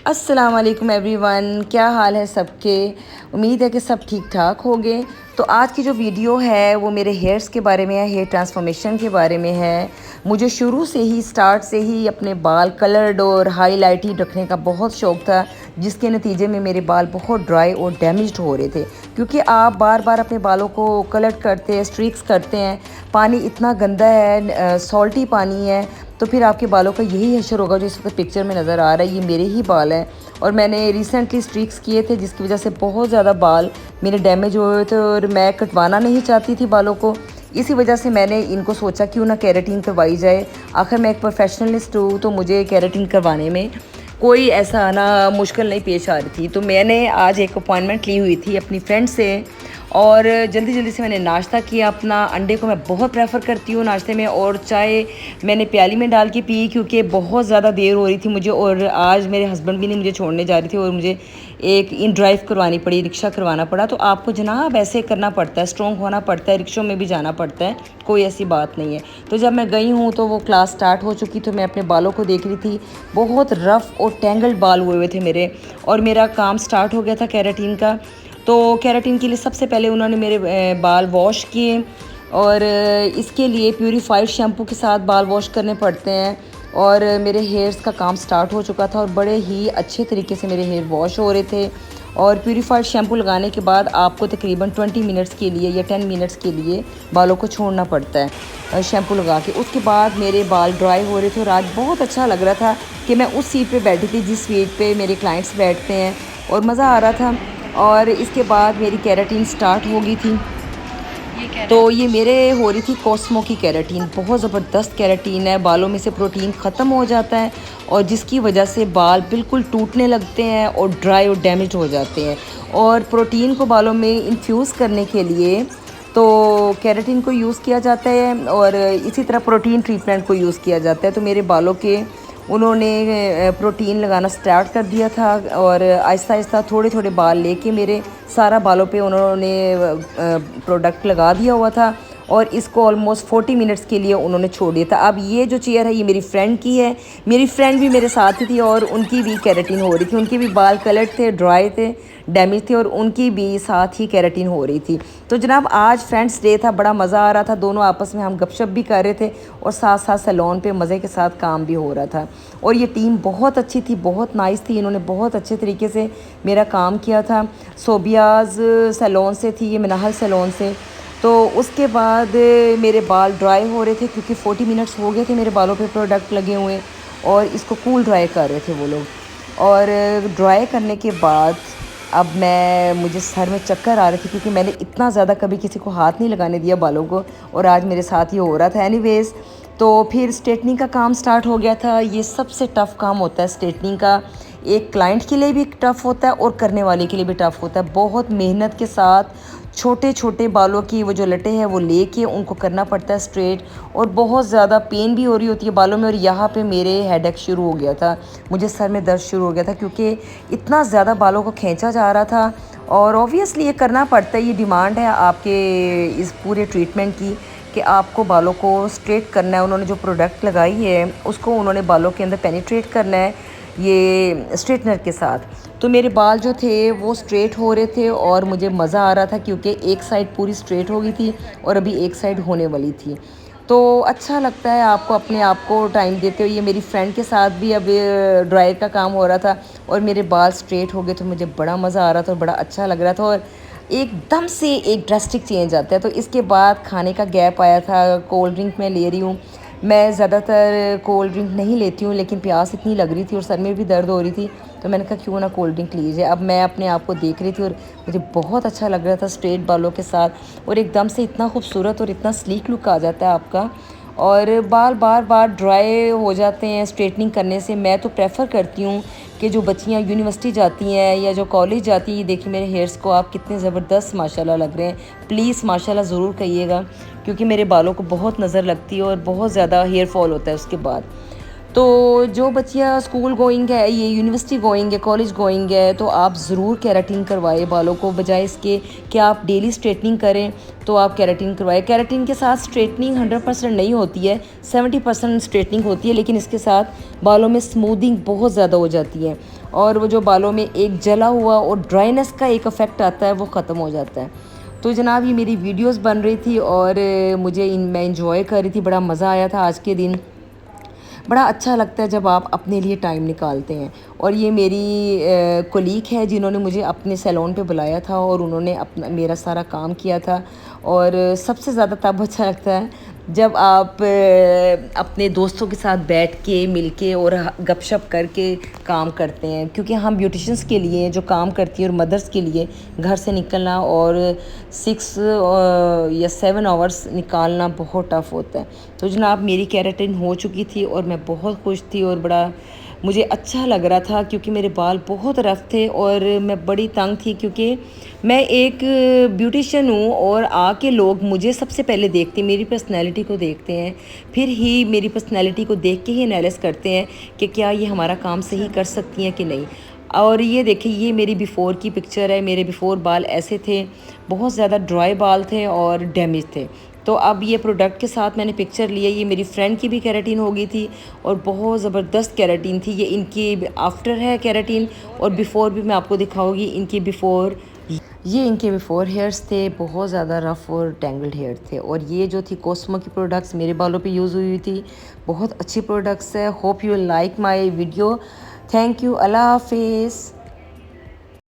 अस्सलाम वालेकुम एवरीवन, क्या हाल है सबके। उम्मीद है कि सब ठीक ठाक होंगे। तो आज की जो वीडियो है वो मेरे हेयर्स के बारे में है, हेयर ट्रांसफॉर्मेशन के बारे में है। मुझे शुरू से ही स्टार्ट से ही अपने बाल कलर्ड और हाईलाइटेड रखने का बहुत शौक़ था, जिसके नतीजे में मेरे बाल बहुत ड्राई और डैमेज्ड हो रहे थे। क्योंकि आप बार बार अपने बालों को कलर करते हैं, स्ट्रीक्स करते हैं, पानी इतना गंदा है, सॉल्टी पानी है, तो फिर आपके बालों का यही हशर होगा जो इस वक्त पिक्चर में नज़र आ रहा है। ये मेरे ही बाल हैं और मैंने रिसेंटली स्ट्रीक्स किए थे, जिसकी वजह से बहुत ज़्यादा बाल मेरे डैमेज हुए थे और मैं कटवाना नहीं चाहती थी बालों को। इसी वजह से मैंने इनको सोचा क्यों ना केराटिन करवाई जाए। आखिर मैं एक प्रोफेशनलिस्ट हूँ, तो मुझे केराटिन करवाने में कोई ऐसा ना मुश्किल नहीं पेश आ रही थी। तो मैंने आज एक अपॉइंटमेंट ली हुई थी अपनी फ्रेंड से और जल्दी जल्दी से मैंने नाश्ता किया अपना। अंडे को मैं बहुत प्रेफर करती हूँ नाश्ते में, और चाय मैंने प्याली में डाल के पी क्योंकि बहुत ज़्यादा देर हो रही थी मुझे। और आज मेरे हस्बैंड भी नहीं मुझे छोड़ने जा रही थी और मुझे एक इन ड्राइव करवानी पड़ी, रिक्शा करवाना पड़ा। तो आपको जनाब ऐसे करना पड़ता है, स्ट्रॉन्ग होना पड़ता है, रिक्शों में भी जाना पड़ता है, कोई ऐसी बात नहीं है। तो जब मैं गई हूँ तो वो क्लास स्टार्ट हो चुकी, तो मैं अपने बालों को देख रही थी। बहुत रफ़ और टेंगल्ड बाल हुए थे मेरे, और मेरा काम स्टार्ट हो गया था केराटिन का। तो केराटिन के लिए सबसे पहले उन्होंने मेरे बाल वॉश किए, और इसके लिए प्यूरीफाइड शैम्पू के साथ बाल वॉश करने पड़ते हैं। और मेरे हेयर्स का काम स्टार्ट हो चुका था और बड़े ही अच्छे तरीके से मेरे हेयर वॉश हो रहे थे। और प्यूरीफाइड शैम्पू लगाने के बाद आपको तकरीबन 20 मिनट्स के लिए या 10 मिनट्स के लिए बालों को छोड़ना पड़ता है शैम्पू लगा के। उसके बाद मेरे बाल ड्राई हो रहे थे और आज बहुत अच्छा लग रहा था कि मैं उस सीट पे बैठी थी जिस सीट पे मेरे क्लाइंट्स बैठते हैं, और मज़ा आ रहा था। और इसके बाद मेरी केराटिन स्टार्ट हो गई थी। तो ये मेरे हो रही थी कॉस्मो की केराटिन। बहुत ज़बरदस्त केराटिन है, बालों में से प्रोटीन ख़त्म हो जाता है और जिसकी वजह से बाल बिल्कुल टूटने लगते हैं और ड्राई और डैमेज हो जाते हैं। और प्रोटीन को बालों में इन्फ्यूज़ करने के लिए तो केराटिन को यूज़ किया जाता है, और इसी तरह प्रोटीन ट्रीटमेंट को यूज़ किया जाता है। तो मेरे बालों के उन्होंने प्रोटीन लगाना स्टार्ट कर दिया था, और आहिस्ता आहिस्ता थोड़े थोड़े बाल लेके मेरे सारा बालों पे उन्होंने प्रोडक्ट लगा दिया हुआ था, और इसको ऑलमोस्ट 40 मिनट्स के लिए उन्होंने छोड़ दिया था। अब ये जो चेयर है ये मेरी फ्रेंड की है, मेरी फ्रेंड भी मेरे साथ ही थी और उनकी भी केराटिन हो रही थी। उनके भी बाल कलर्ड थे, ड्राई थे, डैमेज थे, और उनकी भी साथ ही केराटिन हो रही थी। तो जनाब आज फ्रेंड्स डे था, बड़ा मज़ा आ रहा था। दोनों आपस में हम गपशप भी कर रहे थे और साथ साथ सैलून पे मज़े के साथ काम भी हो रहा था। और ये टीम बहुत अच्छी थी, बहुत नाइस थी, इन्होंने बहुत अच्छे तरीके से मेरा काम किया था। सोबियाज़ सैलून से थी, ये मिनाहल सैलून से। तो उसके बाद मेरे बाल ड्राई हो रहे थे क्योंकि 40 मिनट्स हो गए थे मेरे बालों पे प्रोडक्ट लगे हुए, और इसको कूल ड्राई कर रहे थे वो लोग। और ड्राई करने के बाद अब मुझे सर में चक्कर आ रहे थे क्योंकि मैंने इतना ज़्यादा कभी किसी को हाथ नहीं लगाने दिया बालों को, और आज मेरे साथ ही हो रहा था। एनीवेज़, तो फिर स्ट्रेटनिंग का काम स्टार्ट हो गया था। ये सबसे टफ़ काम होता है स्ट्रेटनिंग का। एक क्लाइंट के लिए भी टफ़ होता है और करने वाले के लिए भी टफ़ होता है। बहुत मेहनत के साथ छोटे छोटे बालों की वो जो लटे हैं वो लेके उनको करना पड़ता है स्ट्रेट, और बहुत ज़्यादा पेन भी हो रही होती है बालों में। और यहाँ पे मेरे हेडेक शुरू हो गया था, मुझे सर में दर्द शुरू हो गया था क्योंकि इतना ज़्यादा बालों को खींचा जा रहा था। और ऑब्वियसली ये करना पड़ता है, ये डिमांड है आपके इस पूरे ट्रीटमेंट की कि आपको बालों को स्ट्रेट करना है। उन्होंने जो प्रोडक्ट लगाई है उसको उन्होंने बालों के अंदर पेनिट्रेट करना है ये स्ट्रेटनर के साथ। तो मेरे बाल जो थे वो स्ट्रेट हो रहे थे और मुझे मज़ा आ रहा था क्योंकि एक साइड पूरी स्ट्रेट हो गई थी और अभी एक साइड होने वाली थी। तो अच्छा लगता है आपको अपने आप को टाइम देते हुए। ये मेरी फ्रेंड के साथ भी अब ड्रायर का काम हो रहा था और मेरे बाल स्ट्रेट हो गए, तो मुझे बड़ा मज़ा आ रहा था और बड़ा अच्छा लग रहा था, और एकदम से एक ड्रास्टिक चेंज आता है। तो इसके बाद खाने का गैप आया था। कोल्ड ड्रिंक मैं ले रही हूँ, मैं ज़्यादातर कोल्ड ड्रिंक नहीं लेती हूँ, लेकिन प्यास इतनी लग रही थी और सर में भी दर्द हो रही थी, तो मैंने कहा क्यों ना कोल्ड ड्रिंक लीजिए। अब मैं अपने आप को देख रही थी और मुझे बहुत अच्छा लग रहा था स्ट्रेट बालों के साथ, और एकदम से इतना खूबसूरत और इतना स्लीक लुक आ जाता है आपका। और बाल बार बार ड्राई हो जाते हैं स्ट्रेटनिंग करने से। मैं तो प्रेफर करती हूँ कि जो बच्चियाँ यूनिवर्सिटी जाती हैं या जो कॉलेज जाती हैं, देखिए मेरे हेयर्स को आप कितने ज़बरदस्त माशाल्लाह लग रहे हैं। प्लीज़ माशाल्लाह ज़रूर कहिएगा, क्योंकि मेरे बालों को बहुत नज़र लगती है और बहुत ज़्यादा हेयर फॉल होता है उसके बाद। तो जो बच्चियाँ स्कूल गोइंग है, ये यूनिवर्सिटी गोइंग है, कॉलेज गोइंग है, तो आप ज़रूर केराटिन करवाएं बालों को, बजाय इसके कि आप डेली स्ट्रेटनिंग करें। तो आप केराटिन करवाएं। केराटिन के साथ स्ट्रेटनिंग 100% नहीं होती है, 70% स्ट्रेटनिंग होती है, लेकिन इसके साथ बालों में स्मूथिंग बहुत ज़्यादा हो जाती है। और वो जो बालों में एक जला हुआ और ड्राइनेस का एक इफ़ेक्ट आता है वो ख़त्म हो जाता है। तो जनाब ये मेरी वीडियोस बन रही थी और मैं इंजॉय कर रही थी, बड़ा मज़ा आया था आज के दिन। बड़ा अच्छा लगता है जब आप अपने लिए टाइम निकालते हैं। और ये मेरी कोलीग है जिन्होंने मुझे अपने सैलून पे बुलाया था और उन्होंने अपना मेरा सारा काम किया था। और सबसे ज़्यादा तब अच्छा लगता है जब आप अपने दोस्तों के साथ बैठ के मिल के और गपशप करके काम करते हैं, क्योंकि हम ब्यूटिशंस के लिए जो काम करती हैं और मदर्स के लिए घर से निकलना और 6 या 7 आवर्स निकालना बहुत टफ़ होता है। तो जनाब मेरी केराटिन हो चुकी थी और मैं बहुत खुश थी और बड़ा मुझे अच्छा लग रहा था, क्योंकि मेरे बाल बहुत रफ़ थे और मैं बड़ी तंग थी, क्योंकि मैं एक ब्यूटिशियन हूँ और आके लोग मुझे सबसे पहले देखते हैं, मेरी पर्सनैलिटी को देखते हैं, फिर ही मेरी पर्सनैलिटी को देख के ही एनालिसिस करते हैं कि क्या ये हमारा काम सही कर सकती हैं कि नहीं। और ये देखिए ये मेरी बिफ़ोर की पिक्चर है। मेरे बिफ़ोर बाल ऐसे थे, बहुत ज़्यादा ड्राई बाल थे और डैमेज थे। तो अब ये प्रोडक्ट के साथ मैंने पिक्चर ली है। ये मेरी फ्रेंड की भी केराटिन हो गई थी और बहुत ज़बरदस्त केराटिन थी। ये इनकी आफ्टर है केराटिन और बिफ़ोर भी मैं आपको दिखाऊंगी। इनके बिफ़ोर ये इनके बिफ़ोर हेयर्स थे, बहुत ज़्यादा रफ़ और टेंगल्ड हेयर थे। और ये जो थी कॉस्मो की प्रोडक्ट्स मेरे बालों पे यूज़ हुई थी, बहुत अच्छी प्रोडक्ट्स है। Hope you like my video. Thank you. अल्लाह हाफिज़।